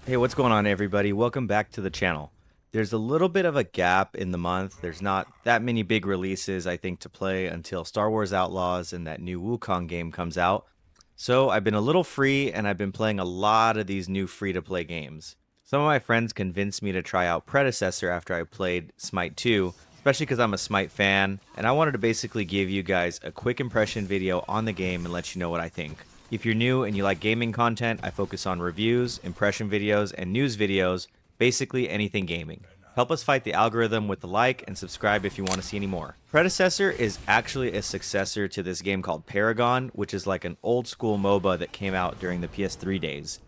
Hey, what's going on, everybody? Welcome back to the channel. There's a little bit of a gap in the month. There's not that many big releases, I think, to play until Star Wars Outlaws and that new Wukong game comes out. So I've been a little free and I've been playing a lot of these new free-to-play games. Some of my friends convinced me to try out Predecessor after I played Smite 2, especially because I'm a Smite fan, and I wanted to basically give you guys a quick impression video on the game and let you know what I think. If you're new and you like gaming content, I focus on reviews, impression videos, and news videos, basically anything gaming. Help us fight the algorithm with the like and subscribe if you want to see any more. Predecessor is actually a successor to this game called Paragon, which is like an old school MOBA that came out during the PS3 days.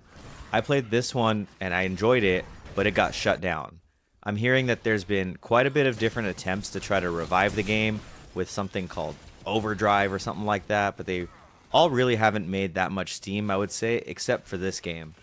I played this one and I enjoyed it, but it got shut down. I'm hearing that there's been quite a bit of different attempts to try to revive the game with something called Overdrive or something like that, but they all really haven't made that much steam, I would say, except for this game.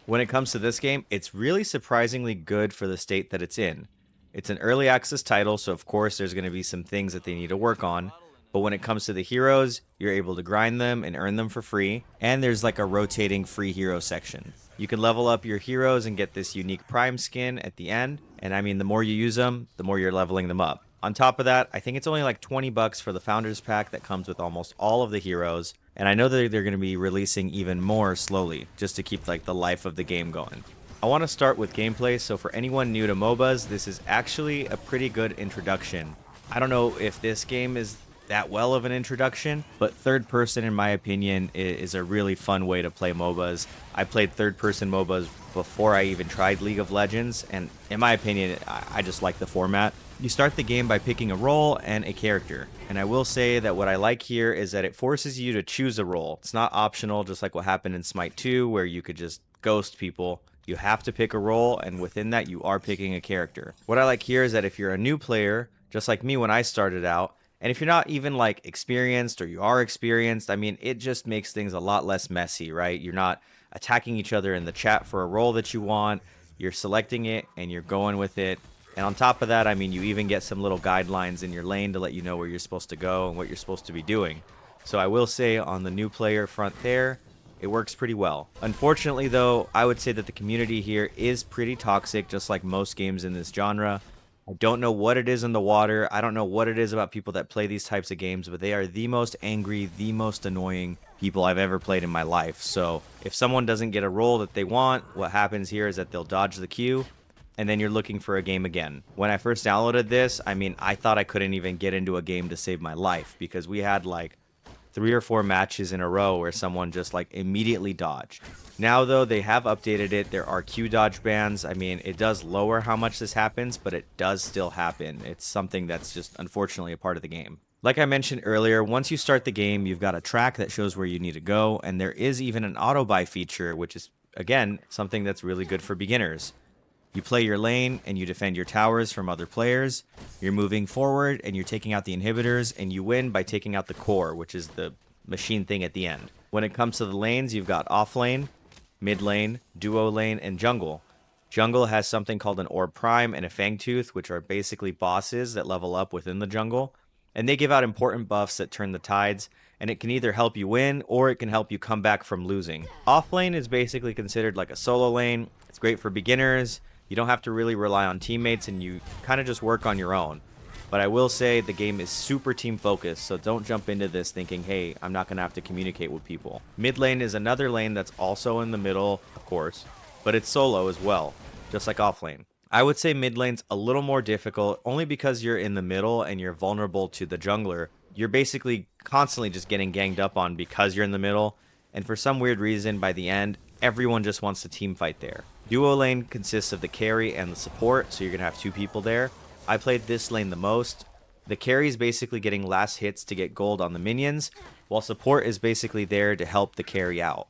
When it comes to this game, it's really surprisingly good for the state that it's in. It's an early access title, so of course there's going to be some things that they need to work on. But when it comes to the heroes, you're able to grind them and earn them for free. And there's like a rotating free hero section. You can level up your heroes and get this unique prime skin at the end. And I mean, the more you use them, the more you're leveling them up. On top of that, I think it's only like 20 bucks for the Founders Pack that comes with almost all of the heroes. And I know that they're going to be releasing even more slowly, just to keep like the life of the game going. I want to start with gameplay, so for anyone new to MOBAs, this is actually a pretty good introduction. I don't know if this game is that well of an introduction, but third person, in my opinion, is a really fun way to play MOBAs. I played third person MOBAs before I even tried League of Legends, and in my opinion, I just like the format. You start the game by picking a role and a character, and I will say that what I like here is that it forces you to choose a role. It's not optional, just like what happened in Smite 2, where you could just ghost people. You have to pick a role, and within that, you are picking a character. What I like here is that if you're a new player, just like me when I started out, and if you're not even like experienced or you are experienced, I mean, it just makes things a lot less messy, right? You're not attacking each other in the chat for a role that you want. You're selecting it and you're going with it. And on top of that, I mean, you even get some little guidelines in your lane to let you know where you're supposed to go and what you're supposed to be doing. So I will say on the new player front there, it works pretty well. Unfortunately, though, I would say that the community here is pretty toxic, just like most games in this genre. I don't know what it is in the water. I don't know what it is about people that play these types of games, but they are the most angry, the most annoying people I've ever played in my life. So if someone doesn't get a role that they want, what happens here is that they'll dodge the queue, and then you're looking for a game again. When I first downloaded this, I mean, I thought I couldn't even get into a game to save my life because we had like 3 or 4 matches in a row where someone just like immediately dodged. Now though, they have updated it. There are Q dodge bans. I mean, it does lower how much this happens, but it does still happen. It's something that's just unfortunately a part of the game. Like I mentioned earlier, once you start the game, you've got a track that shows where you need to go, and there is even an auto buy feature, which is again something that's really good for beginners. You play your lane and you defend your towers from other players. You're moving forward and you're taking out the inhibitors, and you win by taking out the core, which is the machine thing at the end. When it comes to the lanes, you've got off lane, mid lane, duo lane, and jungle. Jungle has something called an Orb Prime and a Fangtooth, which are basically bosses that level up within the jungle. And they give out important buffs that turn the tides, and it can either help you win or it can help you come back from losing. Off lane is basically considered like a solo lane. It's great for beginners. You don't have to really rely on teammates, and you kind of just work on your own. But I will say the game is super team focused, so don't jump into this thinking, hey, I'm not going to have to communicate with people. Mid lane is another lane that's also in the middle, of course, but it's solo as well, just like off lane. I would say mid lane's a little more difficult, only because you're in the middle and you're vulnerable to the jungler. You're basically constantly just getting ganged up on because you're in the middle, and for some weird reason, by the end, everyone just wants to team fight there. Duo lane consists of the carry and the support, so you're going to have 2 people there. I played this lane the most. The carry is basically getting last hits to get gold on the minions, while support is basically there to help the carry out.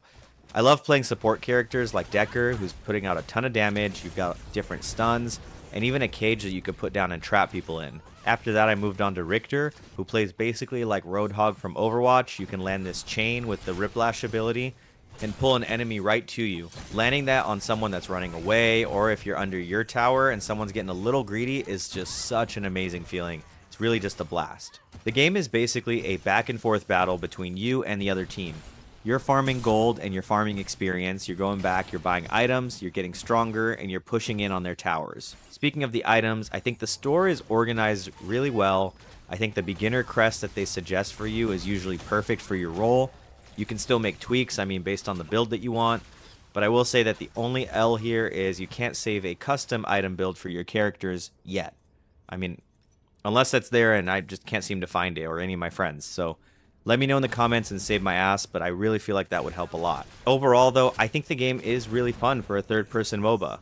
I love playing support characters like Decker, who's putting out a ton of damage. You've got different stuns, and even a cage that you could put down and trap people in. After that, I moved on to Richter, who plays basically like Roadhog from Overwatch. You can land this chain with the Whiplash ability and pull an enemy right to you. Landing that on someone that's running away, or if you're under your tower and someone's getting a little greedy, is just such an amazing feeling. It's really just a blast. The game is basically a back and forth battle between you and the other team. You're farming gold and you're farming experience. You're going back, you're buying items, you're getting stronger, and you're pushing in on their towers. Speaking of the items, I think the store is organized really well. I think the beginner crest that they suggest for you is usually perfect for your role. You can still make tweaks, I mean, based on the build that you want. But I will say that the only L here is you can't save a custom item build for your characters yet. I mean, unless that's there and I just can't seem to find it or any of my friends. So let me know in the comments and save my ass, but I really feel like that would help a lot. Overall, though, I think the game is really fun for a third-person MOBA.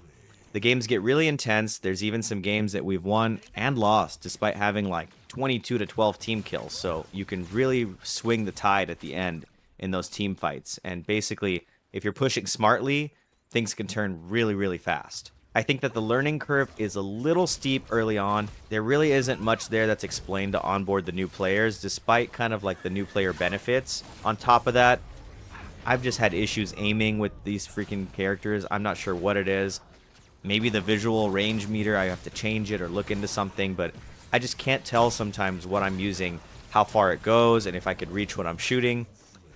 The games get really intense. There's even some games that we've won and lost despite having like 22 to 12 team kills. So you can really swing the tide at the end in those team fights. And basically, if you're pushing smartly, things can turn really, really fast. I think that the learning curve is a little steep early on. There really isn't much there that's explained to onboard the new players, despite kind of like the new player benefits. On top of that, I've just had issues aiming with these freaking characters. I'm not sure what it is. Maybe the visual range meter, I have to change it or look into something, but I just can't tell sometimes what I'm using, how far it goes, and if I could reach what I'm shooting.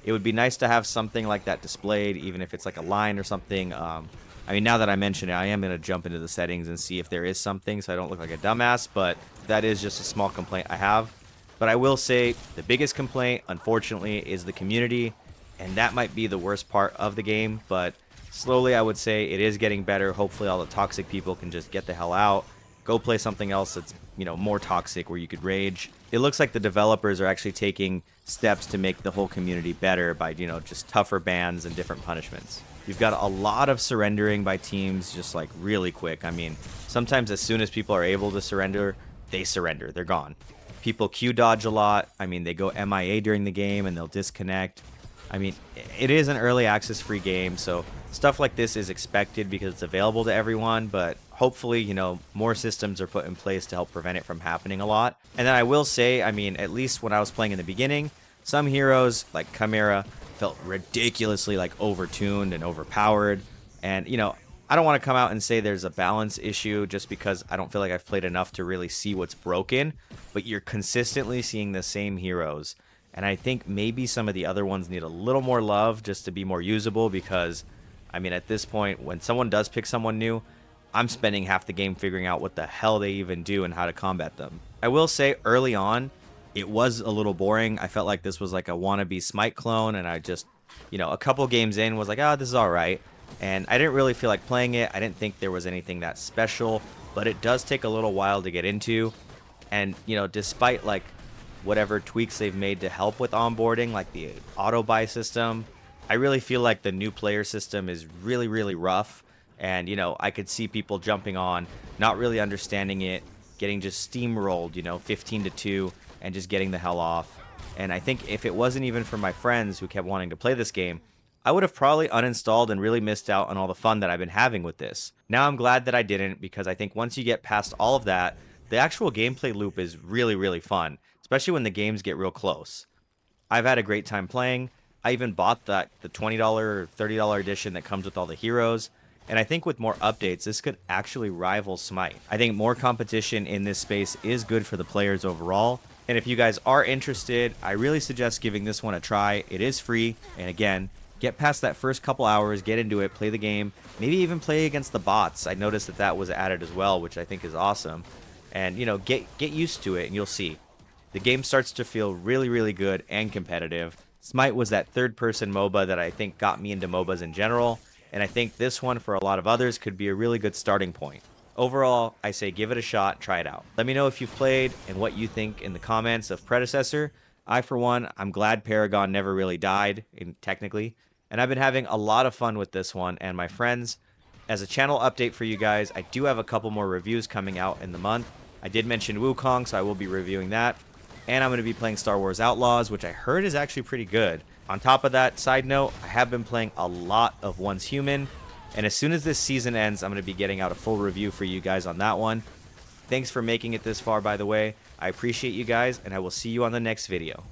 It would be nice to have something like that displayed, even if it's like a line or something. I mean, now that I mention it, I am going to jump into the settings and see if there is something so I don't look like a dumbass, but that is just a small complaint I have. But I will say the biggest complaint, unfortunately, is the community, and that might be the worst part of the game, but slowly I would say it is getting better. Hopefully all the toxic people can just get the hell out, go play something else that's, you know, more toxic where you could rage. It looks like the developers are actually taking steps to make the whole community better by, you know, just tougher bans and different punishments. You've got a lot of surrendering by teams just like really quick. I mean, sometimes as soon as people are able to surrender, they surrender. They're gone. People Q dodge a lot. I mean, they go MIA during the game and they'll disconnect. I mean, it is an early access free game, so stuff like this is expected because it's available to everyone, but hopefully, you know, more systems are put in place to help prevent it from happening a lot. And then I will say, I mean, at least when I was playing in the beginning, some heroes like Chimera felt ridiculously like overtuned and overpowered. And, you know, I don't want to come out and say there's a balance issue just because I don't feel like I've played enough to really see what's broken, but you're consistently seeing the same heroes. And I think maybe some of the other ones need a little more love just to be more usable because, I mean, at this point, when someone does pick someone new, I'm spending half the game figuring out what the hell they even do and how to combat them. I will say early on, it was a little boring. I felt like this was like a wannabe Smite clone, and I just, you know, a couple games in was like, oh, this is all right. And I didn't really feel like playing it. I didn't think there was anything that special, but it does take a little while to get into. And, you know, despite like whatever tweaks they've made to help with onboarding, like the auto buy system, I really feel like the new player system is really, really rough. And, you know, I could see people jumping on, not really understanding it, getting just steamrolled, you know, 15-2, and just getting the hell off. And I think if it wasn't even for my friends who kept wanting to play this game, I would have probably uninstalled and really missed out on all the fun that I've been having with this. Now I'm glad that I didn't, because I think once you get past all of that, the actual gameplay loop is really, really fun, especially when the games get real close. I've had a great time playing. I even bought the $20 or $30 edition that comes with all the heroes. And I think with more updates, this could actually rival Smite. I think more competition in this space is good for the players overall. And if you guys are interested, I really suggest giving this one a try. It is free. And again, get past that first couple hours, get into it, play the game, maybe even play against the bots. I noticed that was added as well, which I think is awesome. And, you know, get used to it and you'll see. The game starts to feel really, really good and competitive. Smite was that third-person MOBA that I think got me into MOBAs in general. And I think this one, for a lot of others, could be a really good starting point. Overall, I say give it a shot, try it out. Let me know if you've played and what you think in the comments of Predecessor. I, for one, I'm glad Paragon never really died, technically. And I've been having a lot of fun with this one and my friends. As a channel update for you guys, I do have a couple more reviews coming out in the month. I did mention Wukong, so I will be reviewing that. And I'm going to be playing Star Wars Outlaws, which I heard is actually pretty good. On top of that, side note, I have been playing a lot of Once Human, and as soon as this season ends, I'm going to be getting out a full review for you guys on that one. Thanks for making it this far, by the way. I appreciate you guys, and I will see you on the next video.